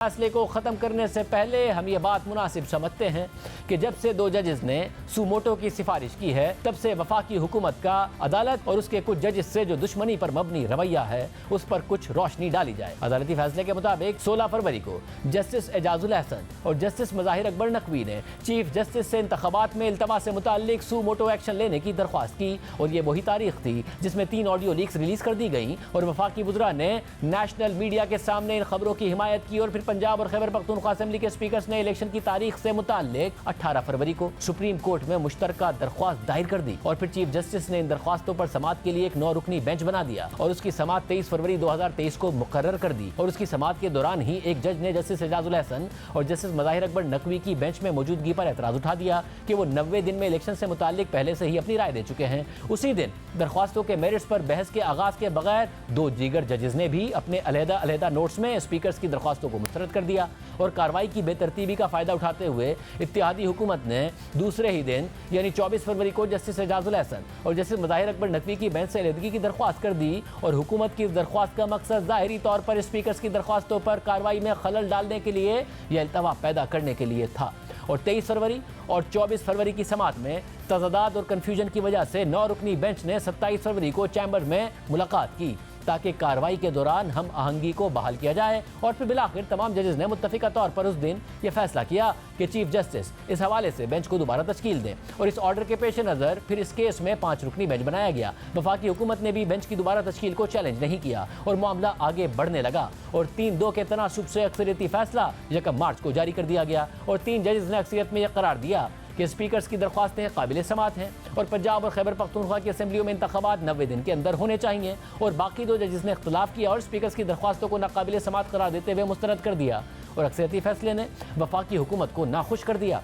फैसले को ख़त्म करने से पहले हम ये बात मुनासिब समझते हैं कि जब से दो जजेस ने सुमोटो की सिफारिश की है तब से वफाकी हुकूमत का अदालत और उसके कुछ जजेस से जो दुश्मनी पर मबनी रवैया है उस पर कुछ रोशनी डाली जाए। अदालती फैसले के मुताबिक 16 फरवरी को जस्टिस एजाजुल अहसन और जस्टिस मज़ाहिर अकबर नकवी ने चीफ जस्टिस से इंतखाबात में इल्तवा से मुताल्लिक सुमोटो एक्शन लेने की दरख्वास्त की और ये वही तारीख थी जिसमें 3 ऑडियो लीक्स रिलीज कर दी गई और वफाकी वुज़रा ने नेशनल मीडिया के सामने इन खबरों की हिमायत की और फिर पंजाब और खैबर पख्तूनख्वा असेंबली के स्पीकर्स ने इलेक्शन की तारीख से मुताल्लिक 18 फरवरी को सुप्रीम कोर्ट में मुश्तरका दरख्वास्त दायर कर दी और फिर चीफ जस्टिस ने इन दरख्वास्तों पर समाअत के लिए एक 9 रुकनी बेंच बना दिया और उसकी समाअत 23 फरवरी 2023 को मुकर्रर कर दी और उसकी समाअत के दौरान ही एक जज ने जस्टिस एजाजुल अहसन और जस्टिस मज़ाहिर अकबर नकवी की बेंच में मौजूदगी पर एतराज़ उठा दिया कि वो 90 दिन में इलेक्शन से मुताल्लिक पहले से ही अपनी राय दे चुके हैं। उसी दिन दरख्वास्तों के मेरिट्स पर बहस के आगाज के बगैर 2 दीगर जजेस ने भी अपने अलहदा नोट्स में स्पीकर्स की दरख्वास्तों को मुस्तरद कर दिया और कार्रवाई की बेतरतीबी का फायदा उठाते हुए इत्तेहादी हुकूमत ने दूसरे ही दिन यानी 24 फरवरी को जस्टिस एजाजुल अहसन और जस्टिस मज़ाहिर अकबर नकवी की बेंच से अलहदगी की दरख्वास्त कर दी और हुकूमत की दरख्वास्त का मकसद ज़ाहिरी तौर पर स्पीकर्स की दरख्वास्तों पर कार्रवाई में खलल डालने के लिए या इल्तवा पैदा करने के लिए था। और 23 फरवरी और 24 फरवरी की समाअत में तज़ादात और कन्फ्यूजन की वजह से 9 रुकनी बेंच ने 27 फरवरी को चैम्बर में मुलाकात की ताकि कार्रवाई के दौरान हम आहंगी को बहाल किया जाए और फिर बिलाखिर तमाम जजेस ने मुत्तफ़िका तौर पर उस दिन ये फैसला किया कि चीफ जस्टिस इस हवाले से बेंच को दोबारा तश्कील दें और इस ऑर्डर के पेश नज़र फिर इस केस में 5 रुकनी बेंच बनाया गया। वफाकी हुकूमत ने भी बेंच की दोबारा तश्कील को चैलेंज नहीं किया और मामला आगे बढ़ने लगा और 3-2 के तनासुब से अक्सरियती फैसला 1 मार्च को जारी कर दिया गया और 3 जजेस ने अक्सरियत में यह करार दिया कि स्पीकर्स की दरख्वास्तें काबिल समाअत हैं और पंजाब और खैबर पख्तूनख्वा की असेंबलियों में इंतखाबात 90 दिन के अंदर होने चाहिए और बाकी 2 जजेस ने इख्तलाफ किया और स्पीकर्स की दरख्वास्तों को नाकाबिल समाअत करार देते हुए मुस्तरद कर दिया और अक्सरियती फैसले ने वफाकी हुकूमत को नाखुश कर दिया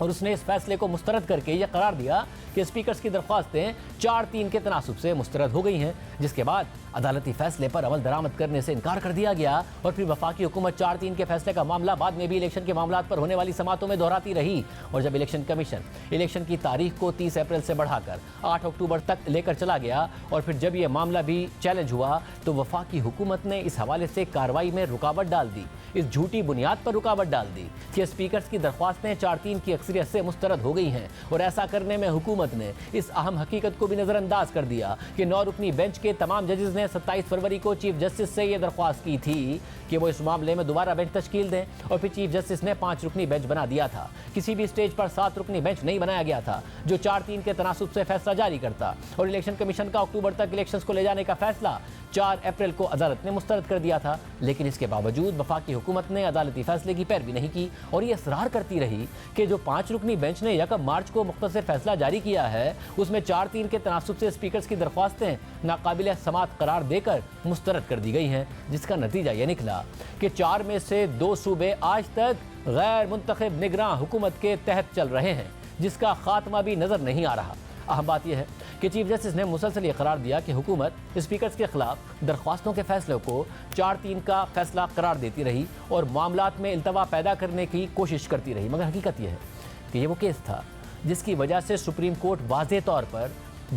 और उसने इस फैसले को मुस्तरद करके यह करार दिया कि स्पीकर्स की दरख्वास्तें 4-3 के तनासुब से मुस्तरद हो गई हैं, जिसके बाद अदालती फैसले पर अमल दरामद करने से इनकार कर दिया गया और फिर वफाकी हुकूमत 4-3 के फैसले का मामला बाद में भी इलेक्शन के मामलात पर होने वाली समाअतों में दोहराती रही और जब इलेक्शन कमीशन इलेक्शन की तारीख को 30 अप्रैल से बढ़ाकर 8 अक्टूबर तक लेकर चला गया और फिर जब यह मामला भी चैलेंज हुआ तो वफाकी हुकूमत ने इस हवाले से कार्रवाई में रुकावट डाल दी, इस झूठी बुनियाद पर रुकावट डाल दी कि स्पीकर्स की दरख्वास्तें 4-3 की अक्सरियत से मुस्तरद हो गई हैं और ऐसा करने में हुकूमत ने इस अहम हकीकत को भी नज़रअंदाज कर दिया कि 9 रुकनी बेंच के तमाम जजेस ने 27 फरवरी को चीफ जस्टिस से यह दरख्वास्त की थी कि वो इस मामले में दोबारा बेंच तश्कील दें और फिर चीफ जस्टिस ने 5 रुकनी बेंच बना दिया था। किसी भी स्टेज पर 7 रुकनी बेंच नहीं बनाया गया था जो 4-3 के तनासुब से फैसला जारी करता और इलेक्शन कमीशन का अक्टूबर तक इलेक्शंस को ले जाने का फैसला 4 अप्रैल को अदालत ने मुस्तरद कर दिया था। लेकिन इसके बावजूद वफाकी हुकूमत ने अदालती फैसले की पैरवी नहीं की और ये इसरार करती रही कि जो 5 रुकनी बेंच ने 1 मार्च को मुख्तसर फैसला जारी किया है उसमें 4-3 के तनासुब से स्पीकर्स की दरख्वास्तें नाकाबिल समाअत करार देकर मुस्तरद कर दी गई हैं, जिसका नतीजा यह निकला कि 4 में से 2 सूबे आज तक गैर मुंतखब निगरान हुकूमत के तहत चल रहे हैं, जिसका खात्मा भी नज़र नहीं आ रहा। अहम बात यह है कि चीफ जस्टिस ने मुसलसल ये करार दिया कि हुकूमत स्पीकर्स के खिलाफ दरख्वास्तों के फैसलों को 4-3 का फैसला करार देती रही और मामलात में इल्तवा पैदा करने की कोशिश करती रही, मगर हकीकत यह है कि ये वो केस था जिसकी वजह से सुप्रीम कोर्ट वाज़े तौर पर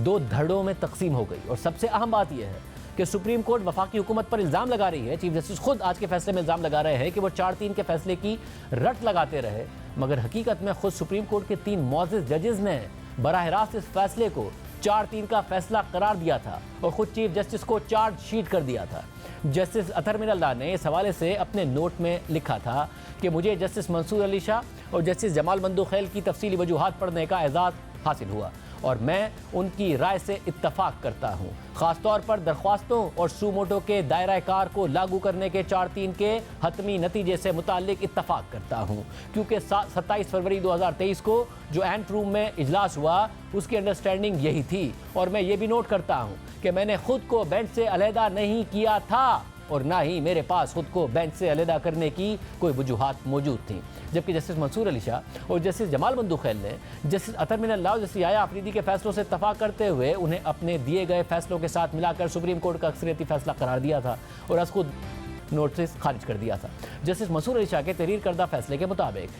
2 धड़ों में तकसीम हो गई। और सबसे अहम बात यह है कि सुप्रीम कोर्ट वफाकी हुकूमत पर इल्ज़ाम लगा रही है, चीफ जस्टिस खुद आज के फैसले में इल्ज़ाम लगा रहे हैं कि वो 4-3 के फैसले की रट लगाते रहे, मगर हकीकत में खुद सुप्रीम कोर्ट के 3 मुअज़्ज़िज़ जजेस ने बराह रास्त इस फैसले को 4-3 का फैसला करार दिया था और खुद चीफ जस्टिस को चार्जशीट कर दिया था। जस्टिस अतहर मिनल्लाह ने इस हवाले से अपने नोट में लिखा था कि मुझे जस्टिस मंसूर अली शाह और जस्टिस जमाल बंदूखेल की तफसीली वजूहात पढ़ने का एजाज़ हासिल हुआ और मैं उनकी राय से इत्तफाक करता हूँ, ख़ासतौर पर दरख्वास्तों और सुमोटो के दायरा कार को लागू करने के 4-3 के हतमी नतीजे से मुताल्लिक इत्तफाक करता हूँ, क्योंकि 27 फरवरी 2023 को जो एंट रूम में इजलास हुआ उसकी अंडरस्टैंडिंग यही थी और मैं ये भी नोट करता हूँ कि मैंने खुद को बेंच से अलहदा नहीं किया था और ना ही मेरे पास खुद को बेंच से अलहदा करने की कोई वजूहात मौजूद थी। जबकि जस्टिस मंसूर अली शाह और जस्टिस जमाल बंदूखेल ने जस्टिस अतहर मिनल्लाह और जस्टिस याया आफरीदी के फैसलों से इत्तफाक करते हुए उन्हें अपने दिए गए फैसलों के साथ मिलाकर सुप्रीम कोर्ट का अक्सरियती फैसला करार दिया था और आज खुद नोटिस खारिज कर दिया था। जस्टिस मंसूर अली शाह के तहरीर करदा फैसले के मुताबिक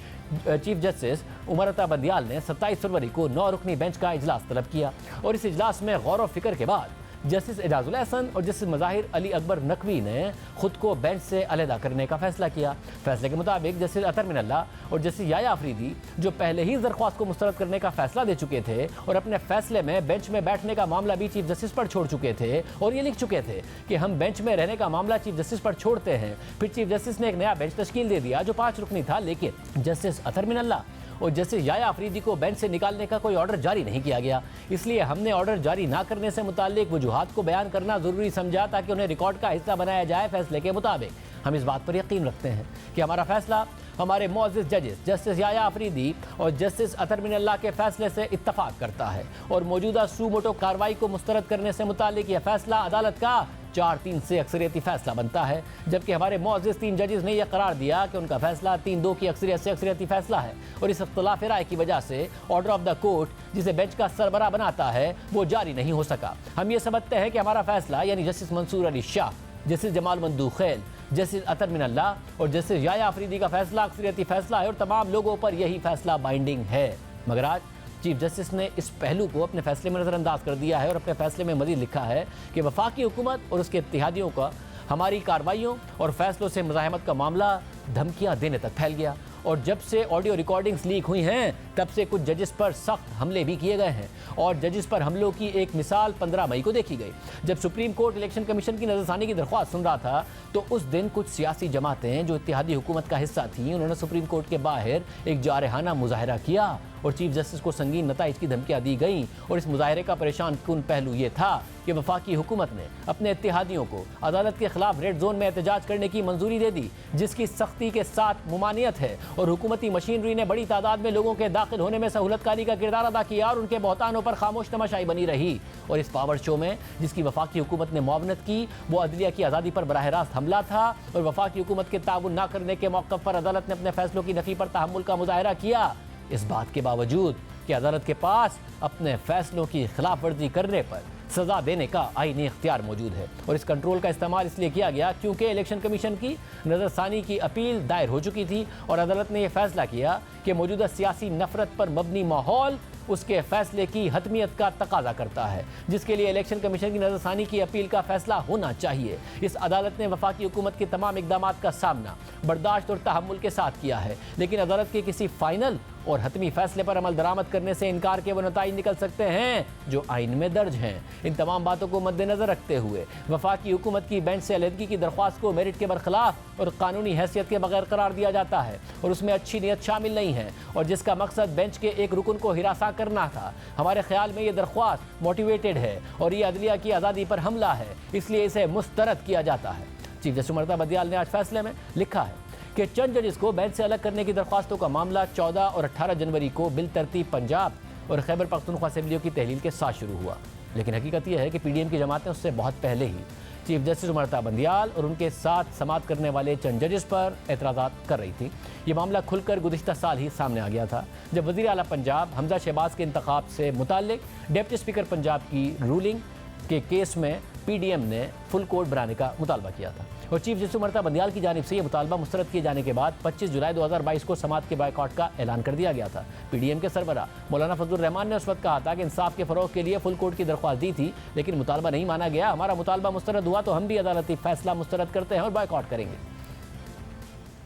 चीफ जस्टिस उमर अता बंदियाल ने 27 फरवरी को 9 रुकनी बेंच का इजलास तलब किया और इस इजलास में गौर व फिक्र के बाद जस्टिस एजाजुल एहसन और जस्टिस मज़ाहिर अली अकबर नकवी ने खुद को बेंच से अलहदा करने का फैसला किया। फैसले के मुताबिक जस्टिस अतर मिनल्लाह और जस्टिस याया अफरीदी, जो पहले ही दरख्वास्त को मुस्तरद करने का फैसला दे चुके थे और अपने फैसले में बेंच में बैठने का मामला भी चीफ जस्टिस पर छोड़ चुके थे और ये लिख चुके थे कि हम बेंच में रहने का मामला चीफ जस्टिस पर छोड़ते हैं, फिर चीफ जस्टिस ने एक नया बेंच तश्कील दे दिया जो 5 रुकनी था। लेकिन जस्टिस अतर मिनल्लाह और जस्टिस याया अफरीदी को बेंच से निकालने का कोई ऑर्डर जारी नहीं किया गया, इसलिए हमने ऑर्डर जारी ना करने से मुताल्लिक वजूहात को बयान करना ज़रूरी समझा ताकि उन्हें रिकॉर्ड का हिस्सा बनाया जाए। फैसले के मुताबिक हम इस बात पर यकीन रखते हैं कि हमारा फैसला हमारे मुअज़्ज़िज़ जजेस जस्टिस याया अफरीदी और जस्टिस अतर मिनल्लाह के फैसले से इत्तफाक करता है और मौजूदा सू मोटो कार्रवाई को मुस्तरद करने से मुताल्लिक यह फैसला अदालत का 4-3 से अक्सरियती फैसला बनता है, जबकि हमारे मुअज़्ज़िज़ 3 जजेस ने यह करार दिया कि उनका फैसला 3-2 की अक्सरियत से अक्सरियती फैसला है और इस इख्तिलाफ राय की वजह से ऑर्डर ऑफ द कोर्ट, जिसे बेंच का सरबराह बनाता है, वो जारी नहीं हो सका। हम ये समझते हैं कि हमारा फैसला यानी justice Mansoor Ali Shah, justice Jamal Mandokhail, justice Athar Minallah और जस्टिस याया अफरीदी का फैसला अक्सरियती फैसला है और तमाम लोगों पर यही फैसला बाइंडिंग है। मगर आज चीफ जस्टिस ने इस पहलू को अपने फैसले में नज़रअंदाज कर दिया है और अपने फैसले में मज़ीद लिखा है कि वफाकी हुकूमत और उसके इत्तेहादियों का हमारी कार्रवाइयों और फैसलों से मुज़ाहमत का मामला धमकियाँ देने तक फैल गया और जब से ऑडियो रिकॉर्डिंग्स लीक हुई हैं तब से कुछ जजेस पर सख्त हमले भी किए गए हैं और जजेस पर हमलों की एक मिसाल 15 मई को देखी गई। जब सुप्रीम कोर्ट इलेक्शन कमीशन की नज़रसानी की दरख्वास्त सुन रहा था तो उस दिन कुछ सियासी जमातें जो इत्तेहादी हुकूमत का हिस्सा थीं, उन्होंने सुप्रीम कोर्ट के बाहर एक जारहाना मुजाहरा किया और चीफ जस्टिस को संगीन नताइज की धमकियाँ दी गईं और इस मुजाहरे का परेशान कुन पहलू ये था कि वफाकी हुकूमत ने अपने इत्तेहादियों को अदालत के खिलाफ रेड जोन में एहतजाज करने की मंजूरी दे दी, जिसकी सख्ती के साथ मुमानियत है और हुकूमती मशीनरी ने बड़ी तादाद में लोगों के दाखिल होने में सहूलतकारी का किरदार अदा किया और उनके बहतानों पर खामोश तमाशाई बनी रही। और इस पावर शो में जिसकी वफाकी हुकूमत ने मुआवनत की वो अदलिया की आज़ादी पर बराह रास्त हमला था और वफाकी हुकूमत के ताउन न करने के मौक़िफ़ पर अदालत ने अपने फैसलों की नफ़ी पर तहम्मुल का मुजाहरा किया, इस बात के बावजूद कि अदालत के पास अपने फैसलों की खिलाफ वर्जी करने पर सज़ा देने का आईनी इख्तियार मौजूद है। और इस कंट्रोल का इस्तेमाल इसलिए किया गया क्योंकि इलेक्शन कमीशन की नज़रसानी की अपील दायर हो चुकी थी और अदालत ने यह फैसला किया कि मौजूदा सियासी नफरत पर मबनी माहौल उसके फैसले की हतमियत का तकाजा करता है, जिसके लिए इलेक्शन कमीशन की नज़रसानी की अपील का फैसला होना चाहिए। इस अदालत ने वफाकी हुकूमत के तमाम इक़दामात का सामना बर्दाश्त और तहम्मुल के साथ किया है, लेकिन अदालत के किसी फाइनल और हतमी फैसले पर अमल दरामद करने से इनकार के वो नताइज निकल सकते हैं जो आइन में दर्ज हैं। इन तमाम बातों को मद्देनजर रखते हुए वफाकी हुकूमत की बेंच से अलहदगी की दरख्वास्त को मेरिट के बरखिलाफ और कानूनी हैसियत के बगैर करार दिया जाता है और उसमें अच्छी नीयत शामिल नहीं है और जिसका मकसद बेंच के एक रुकन को हिरासा करना था। हमारे ख्याल में ये दरख्वास्त मोटिवेटेड है और ये अदलिया की आज़ादी पर हमला है, इसलिए इसे मुस्तरद किया जाता है। चीफ जस्टिस उमर बदियाल ने आज फैसले में लिखा है कि चंद जजेस को बेंच से अलग करने की दरख्वास्तों का मामला 14 और 18 जनवरी को बिल तरतीब पंजाब और खैबर पख्तूनख्वा असेंबलियों की तहलील के साथ शुरू हुआ, लेकिन हकीकत यह है कि PDM की जमातें उससे बहुत पहले ही चीफ जस्टिस उमर बंदियाल और उनके साथ समाअत करने वाले चंद जजेस पर एतराज़ात कर रही थी। ये मामला खुलकर गुज़िश्ता साल ही सामने आ गया था जब वज़ीर आला पंजाब हमजा शहबाज के इंतखाब से मुताल्लिक डिप्टी स्पीकर पंजाब की रूलिंग के केस में PDM ने फुल कोर्ट बनाने का मुतालबा किया था और चीफ जस्टिस उमर बंदियाल की जानिब से यह मुतालबा मुस्तरद किए जाने के बाद 25 जुलाई 2022 को समाअत के बायकॉट का ऐलान कर दिया गया था। PDM के सरबराह मौलाना फजलुर रहमान ने उस वक्त कहा था कि इंसाफ के फ़रोग़ के लिए फुल कोर्ट की दरख्वास्त दी थी, लेकिन मुतालबा नहीं माना गया। हमारा मुतालबा मुस्तरद हुआ तो हम भी अदालती फैसला मुस्तरद करते हैं और बायकॉट करेंगे।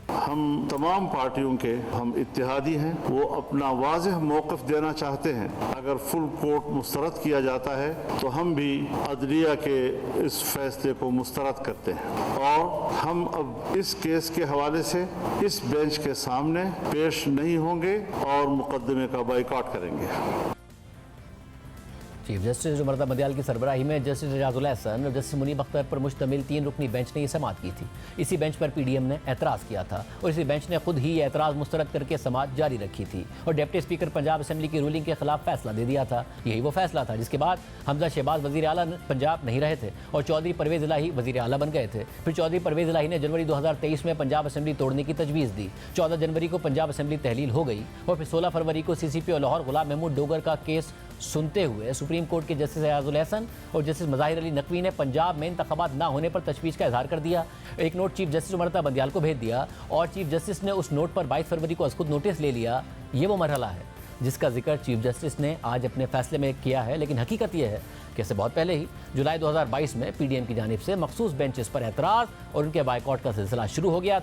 हम तमाम पार्टियों के हम इत्तेहादी हैं, वो अपना वाज़ेह मौक़िफ़ देना चाहते हैं। अगर फुल कोर्ट मुस्तरद किया जाता है तो हम भी अदलिया के इस फैसले को मुस्तरद करते हैं और हम अब इस केस के हवाले से इस बेंच के सामने पेश नहीं होंगे और मुकदमे का बाइकॉट करेंगे। चीफ जस्टिस उमर बंदियाल की सरबराही में जस्टिस एजाजुल एहसन और जस्टिस मुनीब अख्तर पर मुश्तमिल 3 रुकनी बेंच ने यह समाअत की थी। इसी बेंच पर PDM ने एतराज़ किया था और इसी बेंच ने खुद ही ये एतराज़ मुस्तरद करके समाअत जारी रखी थी और डिप्टी स्पीकर पंजाब असेंबली की रूलिंग के खिलाफ फैसला दे दिया था। यही वो फैसला था जिसके बाद हमजा शहबाज वज़ीर आला पंजाब नहीं रहे थे और चौधरी परवेज़ इलाही वज़ीर आला बन गए थे। फिर चौधरी परवेज़ इलाही ने जनवरी 2023 में पंजाब असेंबली तोड़ने की तजवीज़ दी। 14 जनवरी को पंजाब असेंबली तहलील हो गई और फिर 16 फरवरी को CCP और लाहौर गुलाम महमूद डोगर का केस सुनते हुए सुप्रीम कोर्ट के जस्टिस एजाजुल एहसन और जस्टिस मज़ाहिर अली नकवी ने पंजाब में इंतखाबात ना होने पर तशवीश का इजहार कर दिया। एक note chief justice Umar Bandial को भेज दिया और चीफ जस्टिस ने उस नोट पर 22 फरवरी को खुद नोटिस ले लिया। ये वो मरहला है जिसका जिक्र चीफ जस्टिस ने आज अपने फैसले में किया है, लेकिन हकीकत यह है कि इससे बहुत पहले ही जुलाई 2022 में पीडीएम की जानिब से मखसूस बेंचेस पर एतराज़ और उनके बाइकआउट का सिलसिला शुरू हो गया था।